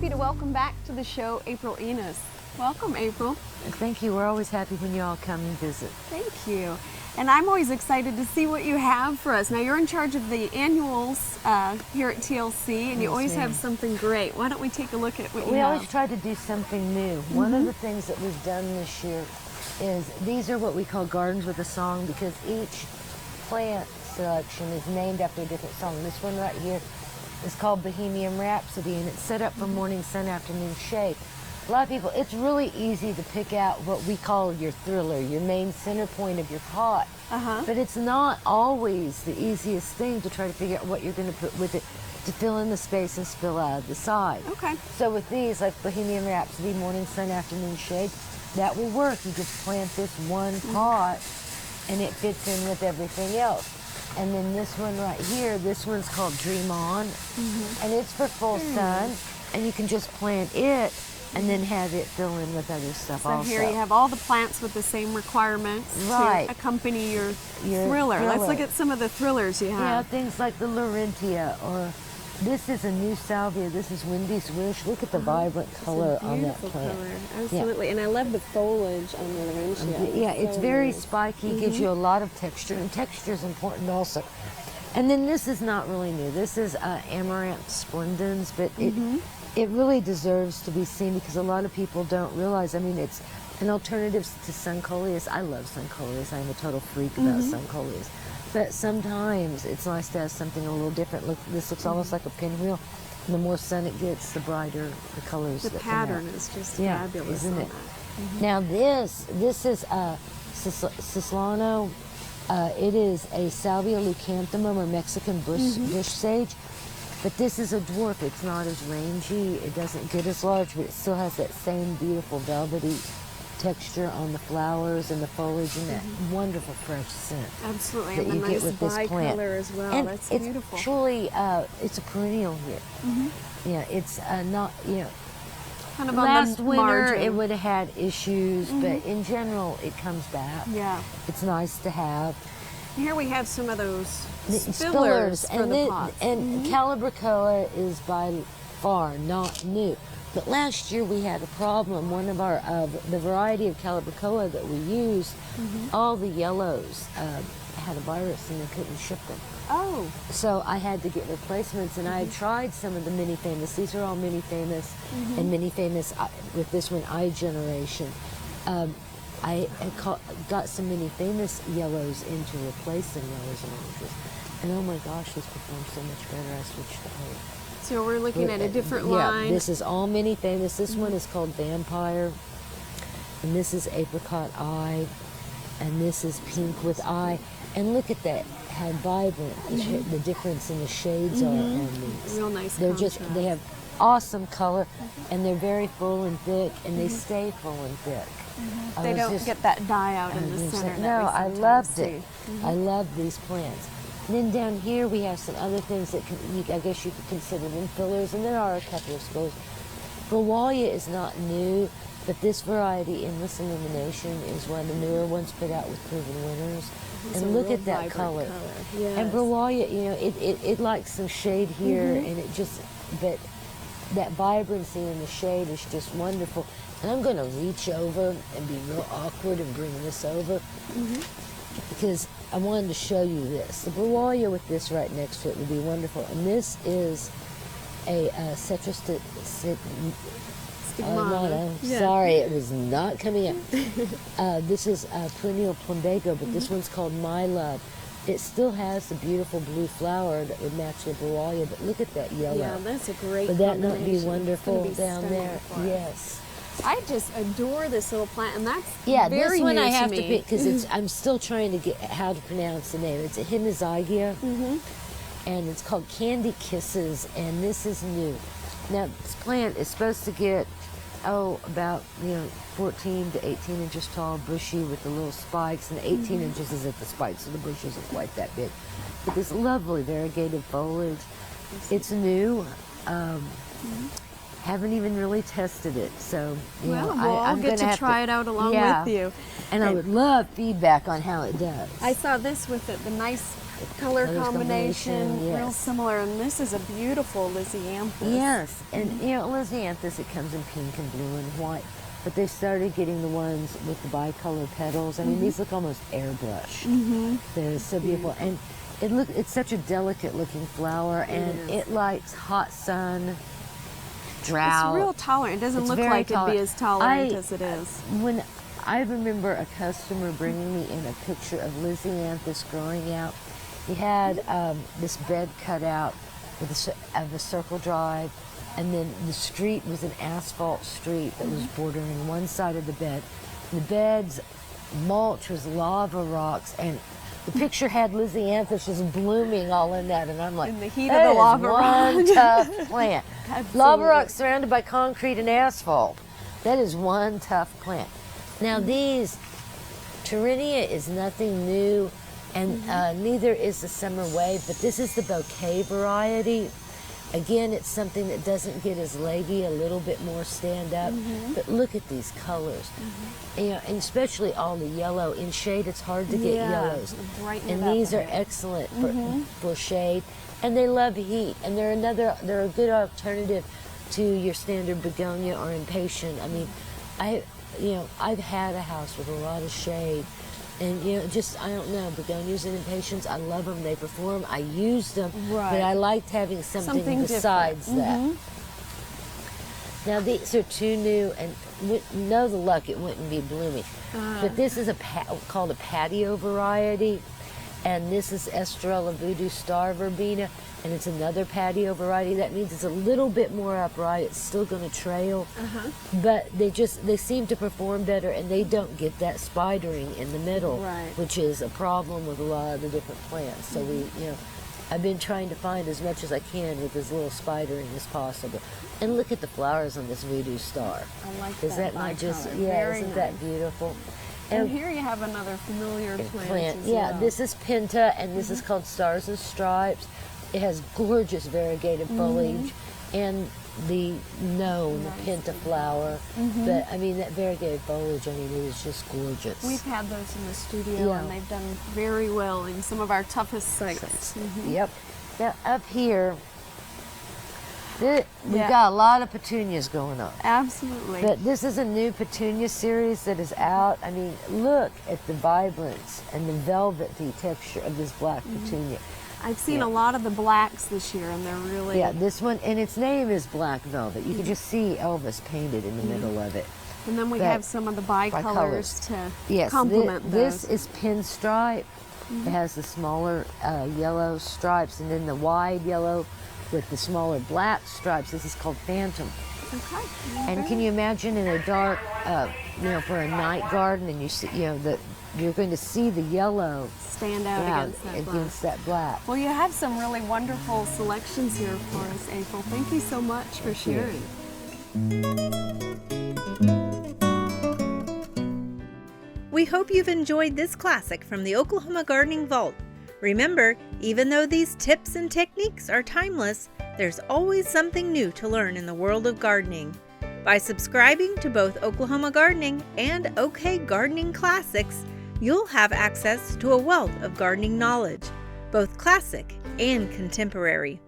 happy to welcome back to the show April Enos. Welcome, April. Thank you. We're always happy when you all come and visit. Thank you. And I'm always excited to see what you have for us. Now, you're in charge of the annuals here at TLC, and you always have something great. Why don't we take a look at what you have? We always try to do something new. One of the things that was done this year is these are what we call gardens with a song, because each plant selection is named after a different song. This one right here is called Bohemian Rhapsody, and it's set up for morning sun, afternoon shade. A lot of people, it's really easy to pick out what we call your thriller, your main center point of your pot. But it's not always the easiest thing to try to figure out what you're going to put with it to fill in the space and spill out of the side. Okay. So with these, like Bohemian Rhapsody, morning sun, afternoon shade, that will work. You just plant this one pot and it fits in with everything else. And then this one right here, this one's called Dream On, and it's for full sun, and you can just plant it and then have it fill in with other stuff also. So here you have all the plants with the same requirements to accompany your thriller. Let's look at some of the thrillers you have. Yeah, things like the Laurentia, or this is a new Salvia. This is Windy Swish. Look at the vibrant color on that plant. Color. Absolutely, and I love the foliage on the Laurentia. Yeah, it's very spiky, gives you a lot of texture, and texture is important also. And then this is not really new. This is Amaranthus splendens, but it really deserves to be seen because a lot of people don't realize. I mean, it's an alternative to Suncoleus. I love Suncoleus. I'm a total freak about Suncoleus. But sometimes it's nice to have something a little different. Look, this looks almost like a pinwheel. And the more sun it gets, the brighter the colors. The pattern is just fabulous, isn't it? Now this is Cislano. It is a Salvia leucanthemum, or Mexican bush sage. But this is a dwarf. It's not as rangy. It doesn't get as large, but it still has that same beautiful velvety texture on the flowers and the foliage, and that wonderful fresh scent. Absolutely, that and you the get nice with this plant. bicolor as well. And that's it's beautiful. Truly, it's a perennial here. Yeah, it's not, kind of last on the winter margin. it would have had issues, but in general it comes back. Yeah. It's nice to have. Here we have some of those Spillers for the pots. And Calathea is by far not new. But last year we had a problem. One of our, the variety of Calathea that we use, all the yellows had a virus and they couldn't ship them. Oh. So I had to get replacements, and I had tried some of the mini famous. These are all mini famous, and mini famous with this one, I-generation. I got some mini famous yellows in to replace them, yellows and oranges. And oh my gosh, this performed so much better. I switched to orange. So we're looking at a different line. Yeah, this is all mini famous. This one is called Vampire, and this is Apricot Eye, and this is Pink with Eye. And look at that, how vibrant the difference in the shades are on these. Real nice They're contrast. just, they have awesome color, and they're very full and thick, and they stay full and thick. They don't get that dye out in the center. No, I loved it. I love these plants. And then down here we have some other things that I guess you could consider them fillers, and there are a couple of spillers. Ralia is not new, but this variety, Endless Illumination, is one of the newer ones put out with proven winners. And look at that color. Yes. And Ralia, it likes some shade here, and it just, but that vibrancy in the shade is just wonderful. And I'm going to reach over and be real awkward and bring this over because I wanted to show you this. The Ralia with this right next to it would be wonderful. And this is a Cetrus stigmata. Sorry, it was not coming up. This is perennial plumbago, but this one's called My Love. It still has the beautiful blue flower that would match the Ralia, but look at that yellow. Yeah, that's a great Would that not be combination. wonderful It's gonna be down there? stunning for us. Yes. I just adore this little plant, and that's Yeah, very this one new I have to me. pick because I'm still trying to get how to pronounce the name. It's a Hemizygia, and it's called Candy Kisses, and this is new. Now, this plant is supposed to get, about 14 to 18 inches tall, bushy with the little spikes, and 18 inches is at the spikes, so the bush isn't quite that big. But this lovely variegated foliage. It's new. Haven't even really tested it, so I'll get to try it out along with you. And I would love feedback on how it does. I saw this with it, the nice Color combination, real yes. similar. And this is a beautiful Lizzy Ana. Yes, and you know, Lizzy Ana, it comes in pink and blue and white. But they started getting the ones with the bicolor petals. I mean, these look almost airbrush. They're so beautiful. And it's such a delicate looking flower, and it likes hot sun, drought. It's real tolerant. It doesn't look like it'd be as tolerant as it is. When I remember a customer bringing me in a picture of Lizzy Ana growing out. He had this bed cut out with a circle drive, and then the street was an asphalt street that was bordering one side of the bed. The bed's mulch was lava rocks, and the picture had Lizzy Ana just blooming all in that, and I'm like, in the heat of the lava rock. One tough plant. Lava rock surrounded by concrete and asphalt. That is one tough plant. Now these, Trinia is nothing new, and neither is the summer wave, but this is the bouquet variety. Again, it's something that doesn't get as leggy, a little bit more stand up, but look at these colors. You know, and especially all the yellow. In shade, it's hard to get yellows. And these are excellent for shade, and they love heat, and they're a good alternative to your standard begonia or impatient. I mean, I've had a house with a lot of shade, and I don't know, begonias and impatiens, I love them, they perform, I use them, but I liked having something besides that. Now these are two new, and know the luck, it wouldn't be blooming. But this is called a patio variety, and this is Estrella Voodoo Star Verbena, and it's another patio variety. That means it's a little bit more upright. It's still going to trail, but they seem to perform better, and they don't get that spidering in the middle, which is a problem with a lot of the different plants. So I've been trying to find as much as I can with as little spidering as possible. And look at the flowers on this Voodoo Star. I like that. Is that not just, isn't that beautiful? And here you have another familiar plant as well. This is Pinta, and this is called Stars and Stripes. It has gorgeous variegated foliage and the known Pinta flower. But I mean, that variegated foliage, it is just gorgeous. We've had those in the studio, and they've done very well in some of our toughest sites. Yep. Now up here, we've got a lot of petunias going on. Absolutely. But this is a new petunia series that is out. I mean, look at the vibrance and the velvety texture of this black petunia. I've seen a lot of the blacks this year, and they're really... Yeah, this one, and its name is Black Velvet. You can just see Elvis painted in the middle of it. And then we have some of the bicolors to complement those. This is Pinstripe. It has the smaller yellow stripes, and then the wide yellow with the smaller black stripes. This is called Phantom. Okay. And can you imagine in a dark, for a night garden, and you see, you're going to see the yellow stand out against that black. Well, you have some really wonderful selections here for us, April. Thank you so much for sharing. We hope you've enjoyed this classic from the Oklahoma Gardening Vault. Remember, even though these tips and techniques are timeless, there's always something new to learn in the world of gardening. By subscribing to both Oklahoma Gardening and OK Gardening Classics, you'll have access to a wealth of gardening knowledge, both classic and contemporary.